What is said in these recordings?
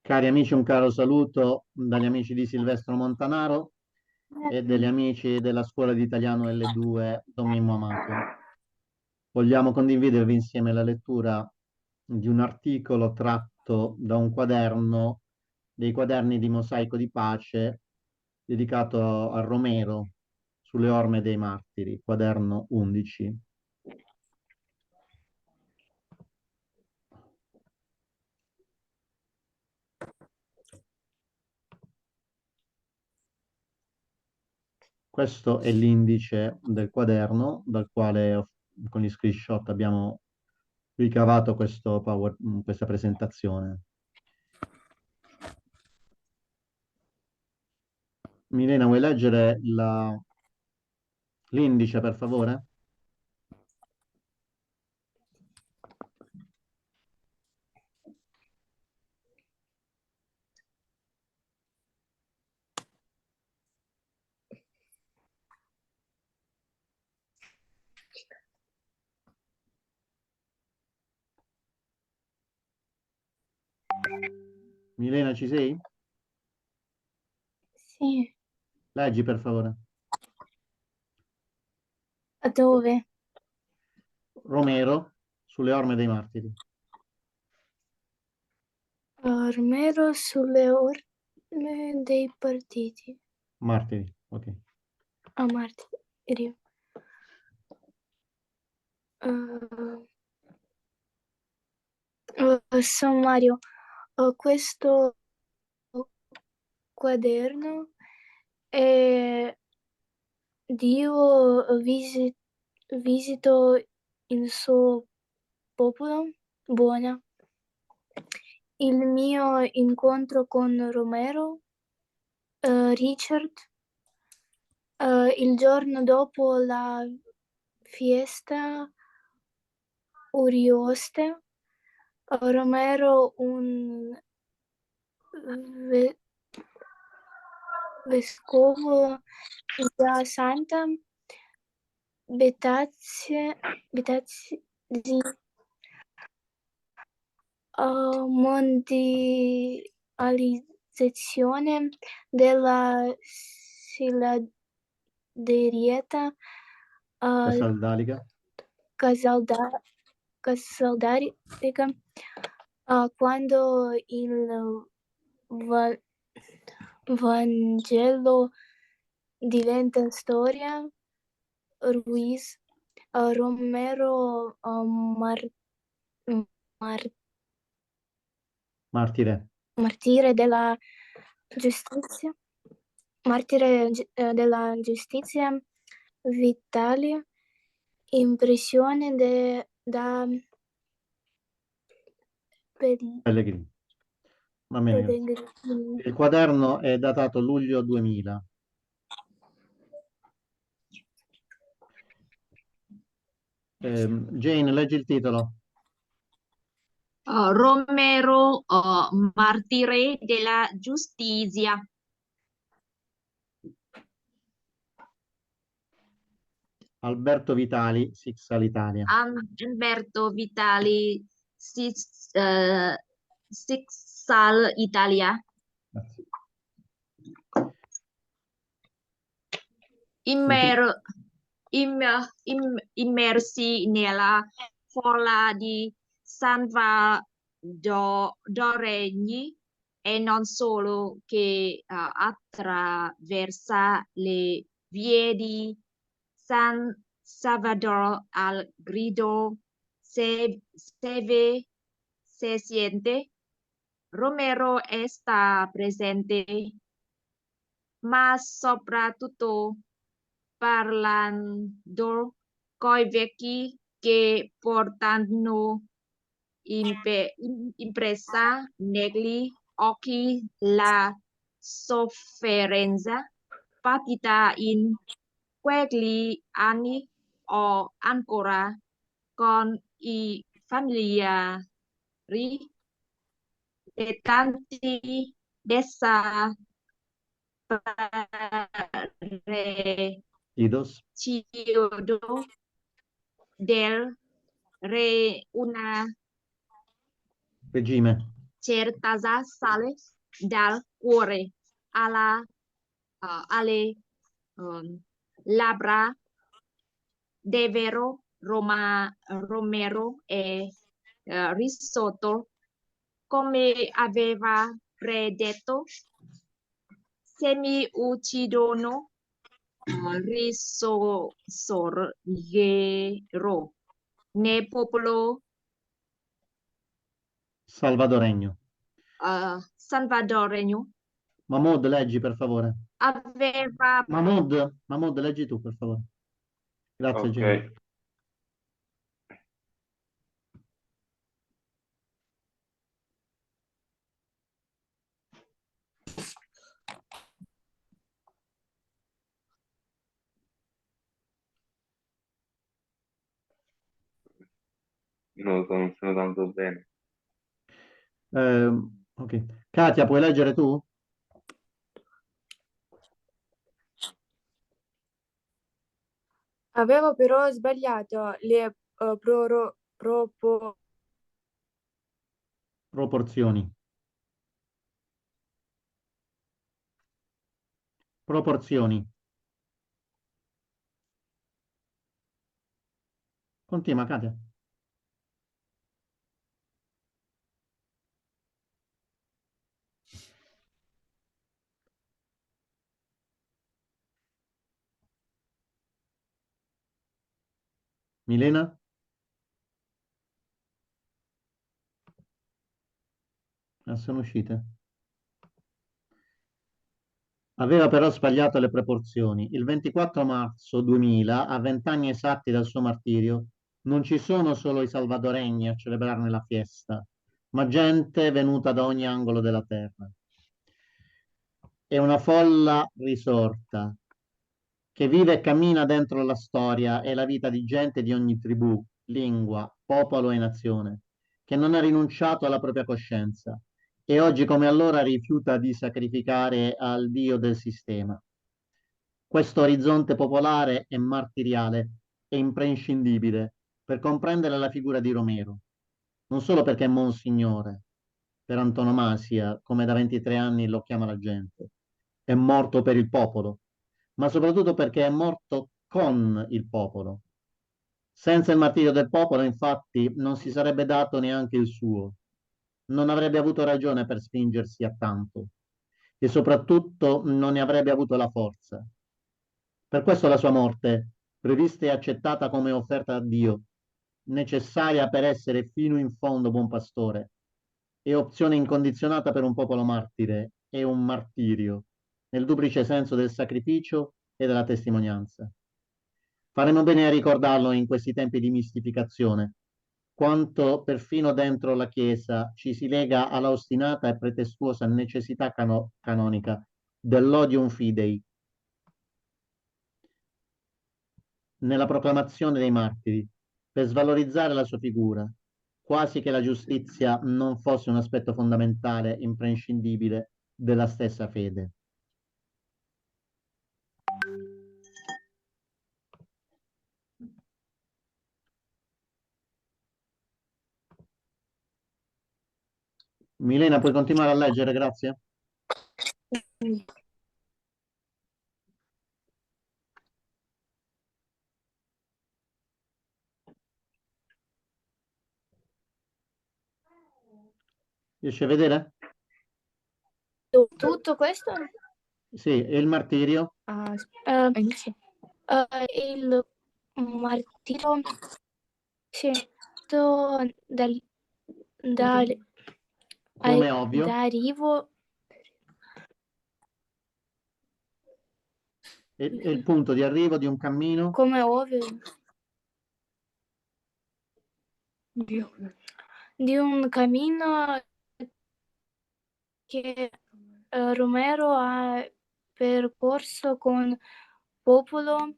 Cari amici, un caro saluto dagli amici di Silvestro Montanaro e degli amici della scuola di italiano L2 Don Mimmo Amato. Vogliamo condividervi insieme la lettura di un articolo tratto da un quaderno dei quaderni di Mosaico di Pace dedicato a Romero sulle orme dei martiri, quaderno 11. Questo è l'indice del quaderno dal quale con gli screenshot abbiamo ricavato questa presentazione. Milena, vuoi leggere l'indice per favore? Milena, ci sei? Sì. Leggi per favore. Dove? Romero sulle orme dei martiri. Romero sulle orme dei partiti. Martiri, ok. A martiri. Sommario. Questo quaderno è Dio visitò il suo popolo. Buona. Il mio incontro con Romero, Richard, il giorno dopo la fiesta Urioste, Romero un vescovo da Santa Betazia mondializzazione della Sildarieta Casaldalica. Casaldarica, quando il Vangelo diventa storia, Ruiz Romero Martire. martire della giustizia, martire della giustizia, vitale impressione da Pellegrini. Va bene, grazie. Pellegrini. Il quaderno è datato luglio 2000. Jane, leggi il titolo. Romero, martire della giustizia. Alberto Vitali, Six all'Italia. Alberto Vitali, Sixal Italia. Grazie. Immersi nella folla di Salvadoregni e non solo, che attraversa le vie di San Salvador al grido se siente. Romero sta presente, ma soprattutto parlando coi vecchi che portano impressa negli occhi la sofferenza patita in quegli anni o ancora con i familiari e tanti Idos. desaparecidos del una Regime. certezza sale dal cuore alle labbra. Davvero Romero e risotto, come aveva predetto, se mi uccidono risorgerò nel popolo Salvadoregno. salvadoregno. Mahmood, leggi per favore. Aveva Mahmood, leggi tu per favore. Grazie, Ok. Gino. Non lo so, non sono tanto bene. Ok. Katia, puoi leggere tu? Avevo però sbagliato le Proporzioni. Proporzioni. Continua, Katia. Milena? Sono uscite. Aveva però sbagliato le proporzioni. Il 24 marzo 2000, a 20 anni esatti dal suo martirio, non ci sono solo i salvadoregni a celebrarne la fiesta, ma gente venuta da ogni angolo della terra. È una folla risorta che vive e cammina dentro la storia e la vita di gente di ogni tribù, lingua, popolo e nazione, che non ha rinunciato alla propria coscienza e oggi come allora rifiuta di sacrificare al Dio del sistema. Questo orizzonte popolare e martiriale è imprescindibile per comprendere la figura di Romero, non solo perché è Monsignore, per antonomasia, come da 23 anni lo chiama la gente, è morto per il popolo, ma soprattutto perché è morto con il popolo. Senza il martirio del popolo, infatti, non si sarebbe dato neanche il suo, non avrebbe avuto ragione per spingersi a tanto e soprattutto non ne avrebbe avuto la forza. Per questo la sua morte, prevista e accettata come offerta a Dio, necessaria per essere fino in fondo buon pastore, e opzione incondizionata per un popolo martire, è un martirio, nel duplice senso del sacrificio e della testimonianza. Faremo bene a ricordarlo in questi tempi di mistificazione, quanto perfino dentro la Chiesa ci si lega alla ostinata e pretestuosa necessità canonica dell'odium fidei nella proclamazione dei martiri, per svalorizzare la sua figura, quasi che la giustizia non fosse un aspetto fondamentale, imprescindibile della stessa fede. Milena, puoi continuare a leggere, grazie? Riesci a vedere? Tutto questo? Sì, e il martirio? Sì. Il martirio scelto Come ovvio. d'arrivo È il punto di arrivo di un cammino. come ovvio di un cammino che Romero ha percorso con popolo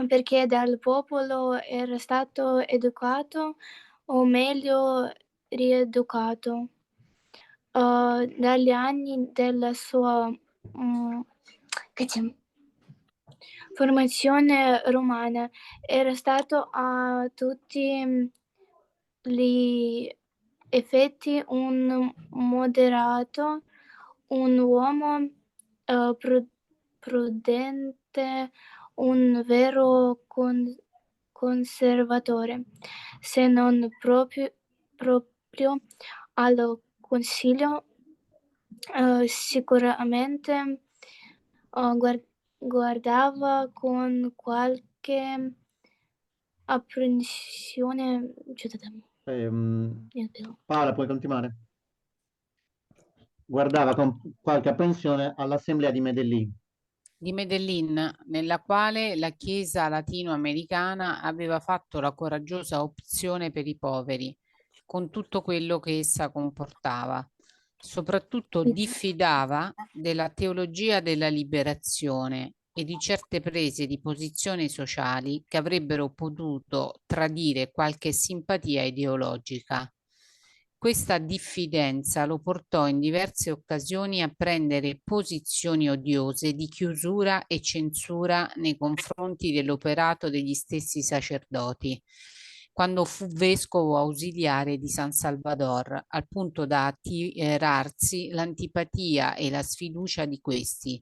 perché dal popolo era stato educato, o meglio rieducato, dagli anni della sua formazione romana. Era stato a tutti gli effetti un moderato, un uomo prudente, un vero conservatore, se non proprio al Consiglio, sicuramente guardava con qualche apprensione. Paola, puoi continuare? Guardava con qualche apprensione all'assemblea di Medellin. Di Medellin, nella quale la Chiesa latinoamericana aveva fatto la coraggiosa opzione per i poveri, con tutto quello che essa comportava. Soprattutto diffidava della teologia della liberazione e di certe prese di posizione sociali che avrebbero potuto tradire qualche simpatia ideologica. Questa diffidenza lo portò in diverse occasioni a prendere posizioni odiose di chiusura e censura nei confronti dell'operato degli stessi sacerdoti, quando fu vescovo ausiliare di San Salvador, al punto da attirarsi l'antipatia e la sfiducia di questi,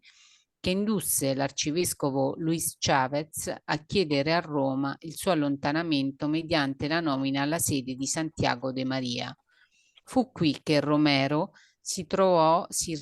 che indusse l'arcivescovo Luis Chavez a chiedere a Roma il suo allontanamento mediante la nomina alla sede di Santiago de Maria. Fu qui che Romero si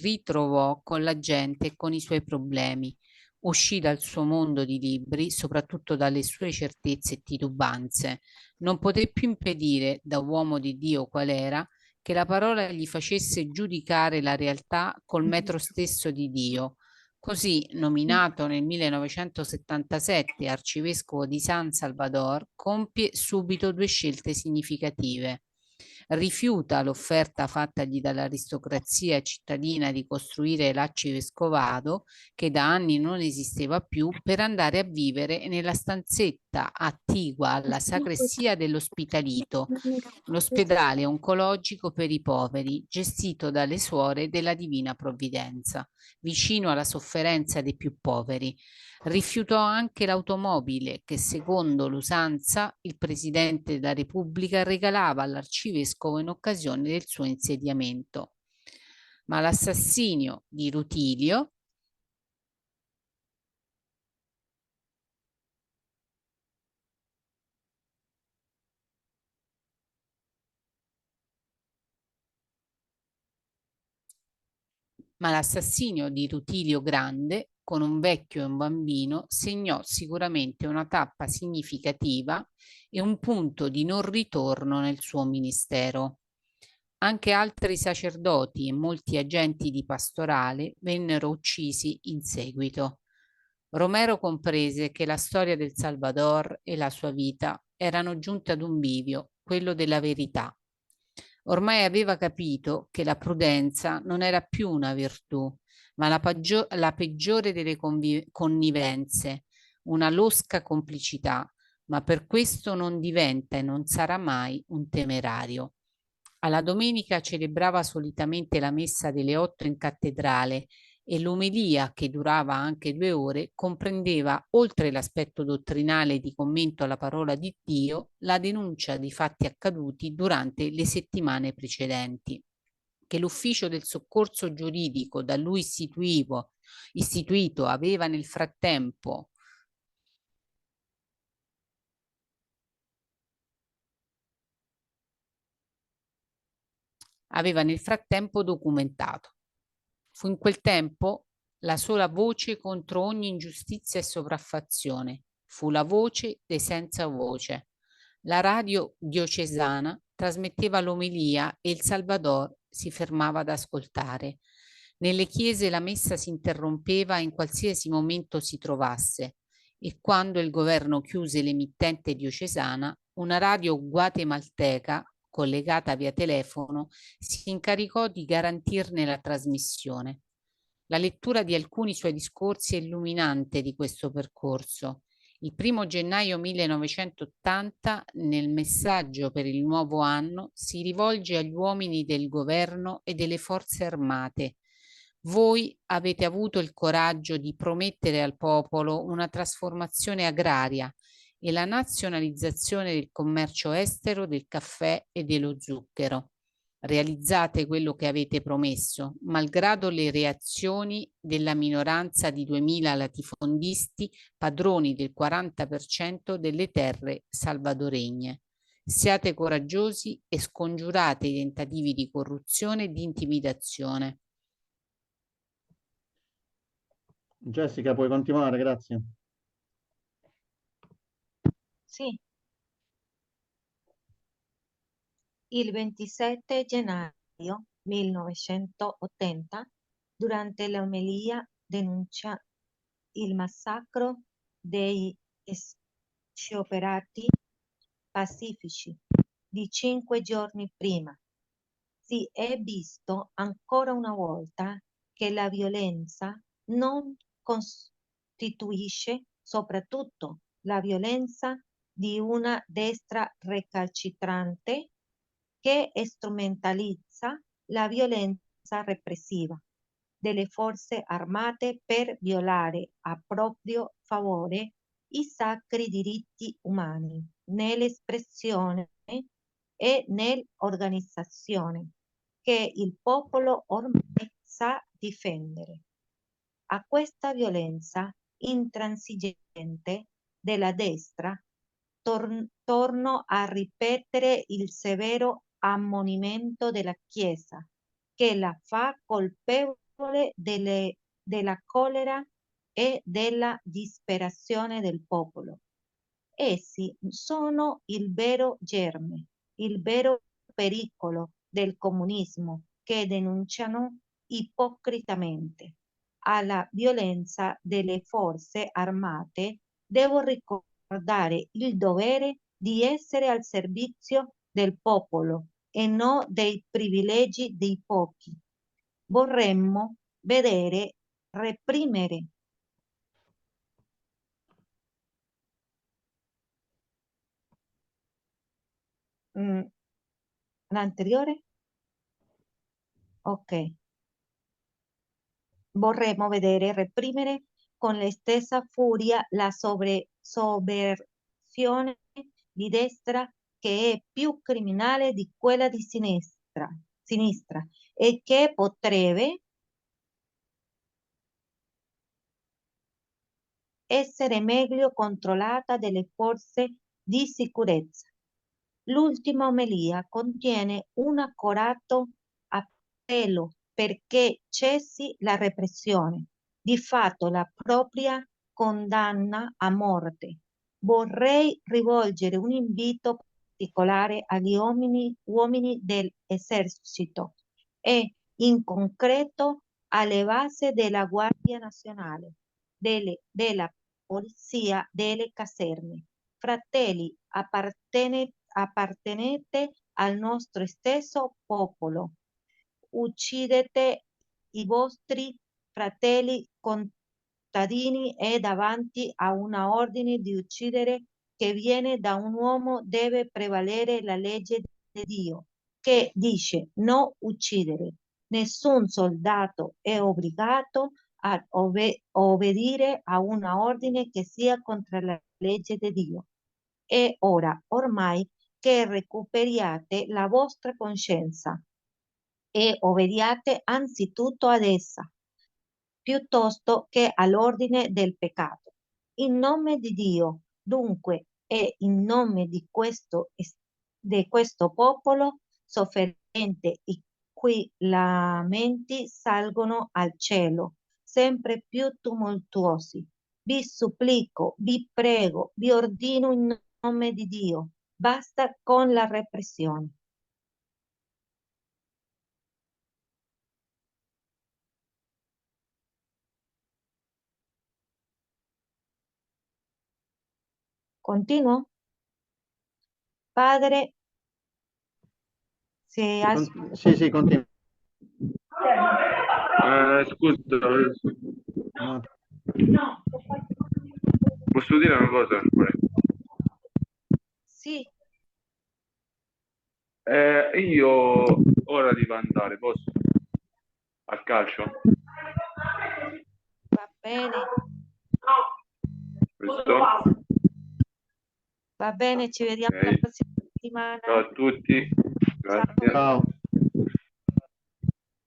ritrovò con la gente e con i suoi problemi. Uscì dal suo mondo di libri, soprattutto dalle sue certezze e titubanze. Non poté più impedire, da uomo di Dio qual era, che la parola gli facesse giudicare la realtà col metro stesso di Dio. Così, nominato nel 1977 arcivescovo di San Salvador, compie subito due scelte significative. Rifiuta l'offerta fattagli dall'aristocrazia cittadina di costruire l'arcivescovado, che da anni non esisteva più, per andare a vivere nella stanzetta attigua alla sacrestia dell'Ospitalito, l'ospedale oncologico per i poveri, gestito dalle suore della Divina Provvidenza, vicino alla sofferenza dei più poveri. Rifiutò anche l'automobile che, secondo l'usanza, il Presidente della Repubblica regalava all'arcivescovo in occasione del suo insediamento. Ma l'assassinio di Rutilio Grande, con un vecchio e un bambino, segnò sicuramente una tappa significativa e un punto di non ritorno nel suo ministero. Anche altri sacerdoti e molti agenti di pastorale vennero uccisi in seguito. Romero comprese che la storia del Salvador e la sua vita erano giunte ad un bivio, quello della verità. Ormai aveva capito che la prudenza non era più una virtù, ma la peggiore delle connivenze, una losca complicità, ma per questo non diventa e non sarà mai un temerario. Alla domenica celebrava solitamente la messa delle 8 in cattedrale e l'omelia, che durava anche 2 ore, comprendeva, oltre l'aspetto dottrinale di commento alla parola di Dio, la denuncia di fatti accaduti durante le settimane precedenti, che l'ufficio del soccorso giuridico da lui istituito aveva nel frattempo documentato. Fu in quel tempo la sola voce contro ogni ingiustizia e sopraffazione. Fu la voce dei senza voce. La radio diocesana trasmetteva l'omelia e il Salvador si fermava ad ascoltare. Nelle chiese la messa si interrompeva in qualsiasi momento si trovasse e quando il governo chiuse l'emittente diocesana, una radio guatemalteca collegata via telefono si incaricò di garantirne la trasmissione. La lettura di alcuni suoi discorsi è illuminante di questo percorso. Il 1 gennaio 1980, nel messaggio per il nuovo anno, si rivolge agli uomini del governo e delle forze armate. Voi avete avuto il coraggio di promettere al popolo una trasformazione agraria e la nazionalizzazione del commercio estero del caffè e dello zucchero. Realizzate quello che avete promesso, malgrado le reazioni della minoranza di 2000 latifondisti, padroni del 40% delle terre salvadoregne. Siate coraggiosi e scongiurate i tentativi di corruzione e di intimidazione. Jessica, puoi continuare, grazie. Sì. Il 27 gennaio 1980, durante l'omelia, denuncia il massacro dei scioperati pacifici di 5 giorni prima. Si è visto ancora una volta che la violenza non costituisce soprattutto la violenza di una destra recalcitrante che strumentalizza la violenza repressiva delle forze armate per violare a proprio favore i sacri diritti umani nell'espressione e nell'organizzazione che il popolo ormai sa difendere. A questa violenza intransigente della destra torno a ripetere il severo ammonimento della Chiesa, che la fa colpevole della collera e della disperazione del popolo. Essi sono il vero germe, il vero pericolo del comunismo che denunciano ipocritamente. Alla violenza delle forze armate devo ricordare il dovere di essere al servizio del popolo e non dei privilegi dei pochi. Vorremmo vedere reprimere l'anteriore? Ok. Vorremmo vedere reprimere con la stessa furia la sovversione di destra che è più criminale di quella di sinistra e che potrebbe essere meglio controllata dalle forze di sicurezza. L'ultima omelia contiene un accorato appello perché cessi la repressione, di fatto la propria condanna a morte. Vorrei rivolgere un invito particolare agli uomini dell'esercito e in concreto alle basi della Guardia Nazionale, della Polizia, delle caserme. Fratelli, appartenete al nostro stesso popolo. Uccidete i vostri fratelli contadini e davanti a una ordine di uccidere che viene da un uomo deve prevalere la legge di Dio, che dice non uccidere. Nessun soldato è obbligato a obbedire a una ordine che sia contro la legge di Dio. È ora ormai che recuperiate la vostra coscienza e obbediate anzitutto ad essa, piuttosto che all'ordine del peccato. In nome di Dio, dunque, e in nome di questo popolo sofferente, i cui lamenti salgono al cielo, sempre più tumultuosi, vi supplico, vi prego, vi ordino in nome di Dio, basta con la repressione. Continuo? Padre, se Sì, continua. Scusa, No. posso dire una cosa? sì, Io ora devo andare, posso? A calcio? va bene. Questo? Va bene, ci vediamo la Ok. prossima settimana. Ciao a tutti, grazie. Ciao.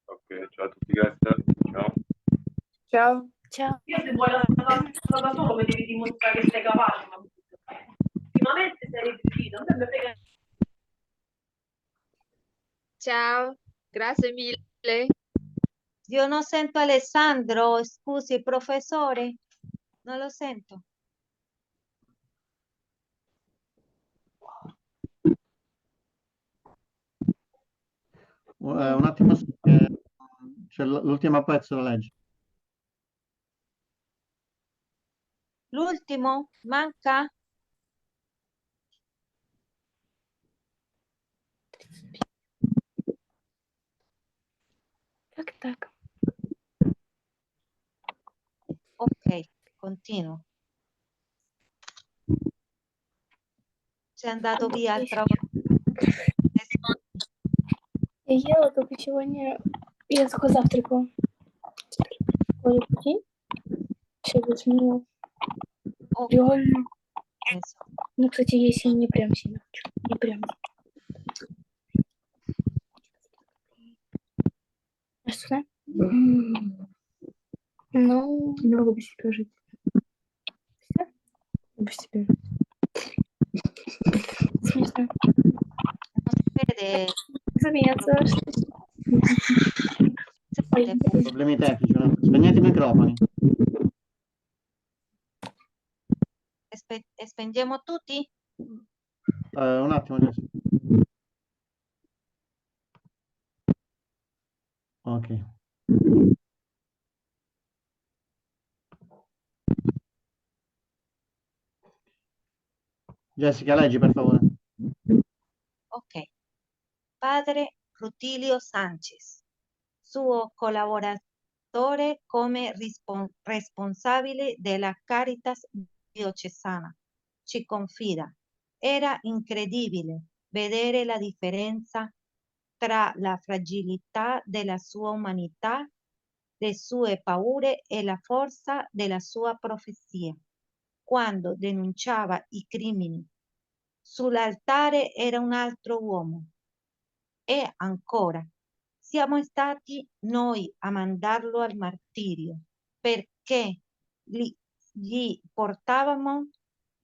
Ok, ciao a tutti, grazie. Ciao. Ciao. Ciao. Io se vuoi la da solo mi devi dimostrare che sei capace, ma ultimamente sei riuscito, non mi frega. Ciao, grazie mille. Io non sento Alessandro, scusi, professore, non lo sento. Un attimo, c'è l'ultimo pezzo da leggere. L'ultimo manca? Tac, tac. Ok, continuo. Sei andato via altra volta. И ела только сегодня. Я только завтракала. Ой, прикинь. Сейчас сменила. Ok, Реально. adesso. Ну, кстати, если не прям сильно хочу. Не прям. А что? Ну, не могу без тебя жить. Всё? Без тебя. Смешно. Non si vede, Заметила, что... si Ой, vede. Problemi tecnici, no? Spegnete i microfoni. Spengiamo tutti? Un attimo, Jessica. Ok. Jessica, leggi per favore. Ok. Padre Rutilio Sanchez, suo collaboratore come responsabile della Caritas diocesana, ci confida. Era incredibile vedere la differenza tra la fragilità della sua umanità, le sue paure e la forza della sua profezia. Quando denunciava i crimini, sull'altare era un altro uomo. E ancora, siamo stati noi a mandarlo al martirio perché gli portavamo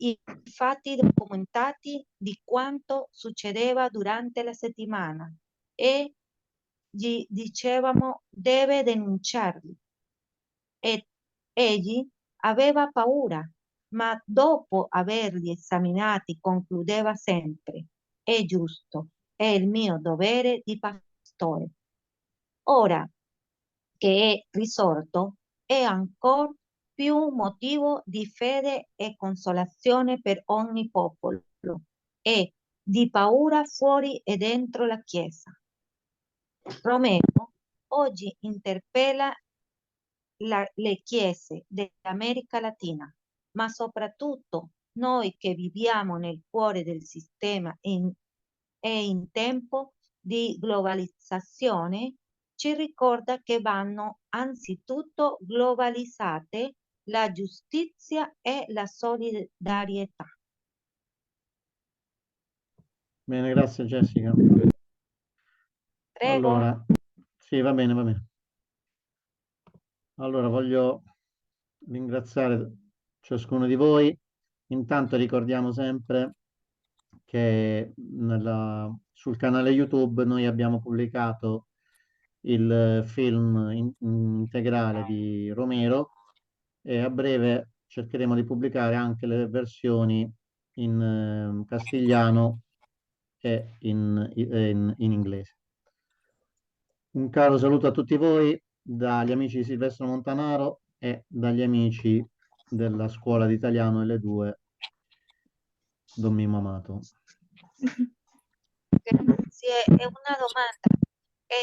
i fatti documentati di quanto succedeva durante la settimana e gli dicevamo deve denunciarli. E egli aveva paura, ma dopo averli esaminati concludeva sempre: è giusto, è il mio dovere di pastore. Ora che è risorto, è ancora più motivo di fede e consolazione per ogni popolo e di paura fuori e dentro la Chiesa. Romero oggi interpella le chiese dell'America Latina, ma soprattutto noi che viviamo nel cuore del sistema e in tempo di globalizzazione, ci ricorda che vanno anzitutto globalizzate la giustizia e la solidarietà. Bene, grazie Jessica. Prego. Allora, sì, va bene, va bene. Allora, voglio ringraziare ciascuno di voi. Intanto ricordiamo sempre che sul canale YouTube noi abbiamo pubblicato il film integrale di Romero e a breve cercheremo di pubblicare anche le versioni in castigliano e in inglese. Un caro saluto a tutti voi dagli amici di Silvestro Montanaro e dagli amici della scuola di italiano L2 Don Mimmo Amato. Grazie. E una domanda.